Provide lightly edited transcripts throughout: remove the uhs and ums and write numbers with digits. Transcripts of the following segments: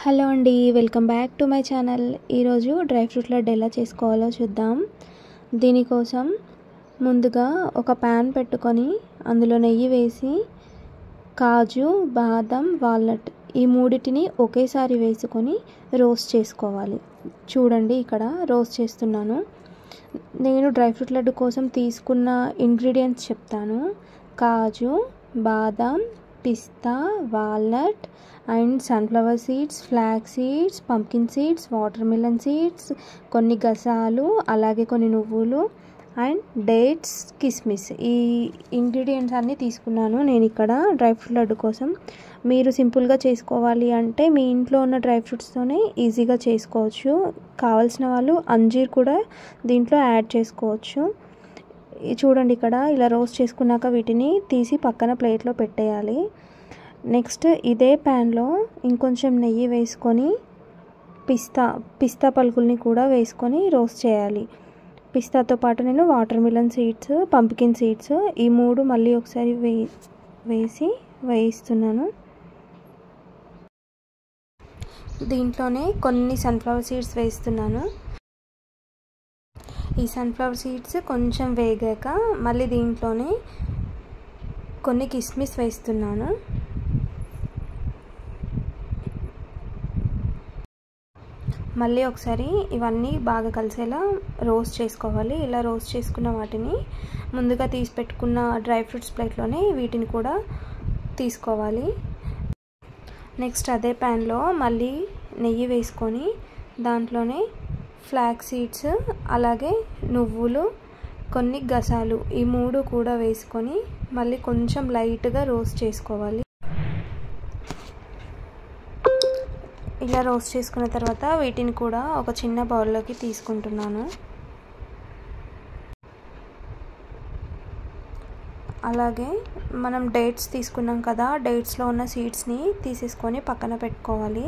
Hello అండి, welcome back to my channel. ఈరోజు dry fruit laddu ఎలా చేసుకోవాలో చూద్దాం. దీనికోసం ముందుగా ఒక ప్యాన్ పెట్టుకొని అందులో నెయ్యి వేసి కాజు, బాదం, వాల్నట్ ఈ మూడిటిని ఒకేసారి వేసుకొని రోస్ట్ చేసుకోవాలి. చూడండి, ఇక్కడ రోస్ట్ చేస్తున్నాను. నేను డ్రై ఫ్రూట్ లడ్డు కోసం తీసుకున్న ఇంగ్రీడియంట్స్ చెప్తాను. కాజు, బాదం, పిస్తా, walnut and sunflower seeds, flax seeds, pumpkin seeds, watermelon seeds, కొన్ని గసాలు, అలాగే కొన్ని నువ్వులు అండ్ డేట్స్, కిస్మిస్. ఈ ఇంగ్రీడియంట్స్ అన్నీ తీసుకున్నాను నేను ఇక్కడ డ్రై ఫ్రూట్ లడ్డు కోసం. మీరు సింపుల్గా చేసుకోవాలి అంటే మీ ఇంట్లో ఉన్న డ్రై ఫ్రూట్స్తోనే ఈజీగా చేసుకోవచ్చు. కావాల్సిన వాళ్ళు అంజీర్ కూడా దీంట్లో యాడ్ చేసుకోవచ్చు. చూడండి, ఇక్కడ ఇలా రోస్ట్ చేసుకున్నాక వీటిని తీసి పక్కన ప్లేట్లో పెట్టేయాలి. నెక్స్ట్ ఇదే ప్యాన్లో ఇంకొంచెం నెయ్యి వేసుకొని పిస్తా పలుకుల్ని కూడా వేసుకొని రోస్ట్ చేయాలి. పిస్తాతో పాటు నేను water melon seeds, pumpkin seeds ఈ మూడు మళ్ళీ ఒకసారి వేయిస్తున్నాను. దీంట్లోనే కొన్ని సన్ఫ్లవర్ సీడ్స్ వేస్తున్నాను. ఈ సన్ఫ్లవర్ సీడ్స్ కొంచెం వేగాక మళ్ళీ దీంట్లోనే కొన్ని కిస్మిస్ వేస్తున్నాను. మళ్ళీ ఒకసారి ఇవన్నీ బాగా కలిసేలా రోస్ట్ చేసుకోవాలి. ఇలా రోస్ట్ చేసుకున్న వాటిని ముందుగా తీసి పెట్టుకున్న డ్రై ఫ్రూట్స్ ప్లేట్లోనే వీటిని కూడా తీసుకోవాలి. నెక్స్ట్ అదే ప్యాన్లో మళ్ళీ నెయ్యి వేసుకొని దాంట్లోనే ఫ్లాక్స్ సీడ్స్, అలాగే నువ్వులు, కొన్ని గసాలు ఈ మూడు కూడా వేసుకొని మళ్ళీ కొంచెం లైట్గా రోస్ట్ చేసుకోవాలి. ఇలా రోస్ట్ చేసుకున్న తర్వాత వీటిని కూడా ఒక చిన్న బౌల్లోకి తీసుకుంటున్నాను. అలాగే మనం డేట్స్ తీసుకున్నాం కదా, డేట్స్లో ఉన్న సీడ్స్ని తీసేసుకొని పక్కన పెట్టుకోవాలి.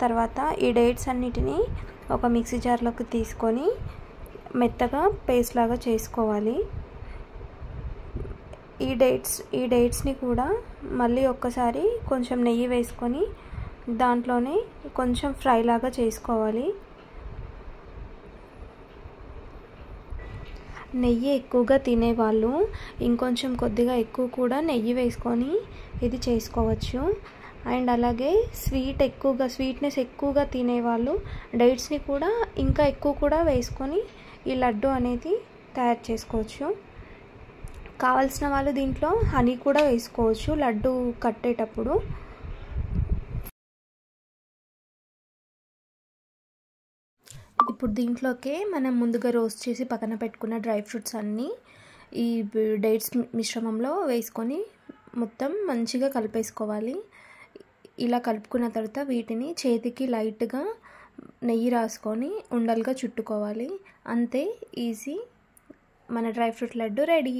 తర్వాత ఈ డేట్స్ అన్నిటినీ ఒక మిక్సీ జార్లోకి తీసుకొని మెత్తగా పేస్ట్ లాగా చేసుకోవాలి. ఈ డేట్స్ని కూడా మళ్ళీ ఒక్కసారి కొంచెం నెయ్యి వేసుకొని దాంట్లోనే కొంచెం ఫ్రై లాగా చేసుకోవాలి. నెయ్యి ఎక్కువగా తినేవాళ్ళు ఇంకొంచెం కొద్దిగా ఎక్కువ కూడా నెయ్యి వేసుకొని ఇది చేసుకోవచ్చు. అండ్ అలాగే స్వీట్నెస్ ఎక్కువగా తినేవాళ్ళు డేట్స్ని కూడా ఇంకా ఎక్కువ కూడా వేసుకొని ఈ లడ్డు అనేది తయారు చేసుకోవచ్చు. కావాల్సిన వాళ్ళు దీంట్లో హనీ కూడా వేసుకోవచ్చు లడ్డు కట్టేటప్పుడు. ఇప్పుడు దీంట్లోకే మనం ముందుగా రోస్ట్ చేసి పక్కన పెట్టుకున్న డ్రై ఫ్రూట్స్ అన్నీ ఈ డేట్స్ మిశ్రమంలో వేసుకొని మొత్తం మంచిగా కలిపేసుకోవాలి. ఇలా కలుపుకున్న తర్వాత వీటిని చేతికి లైట్గా నెయ్యి రాసుకొని ఉండలుగా చుట్టుకోవాలి. అంతే, ఈజీ. మన డ్రై ఫ్రూట్ లడ్డు రెడీ.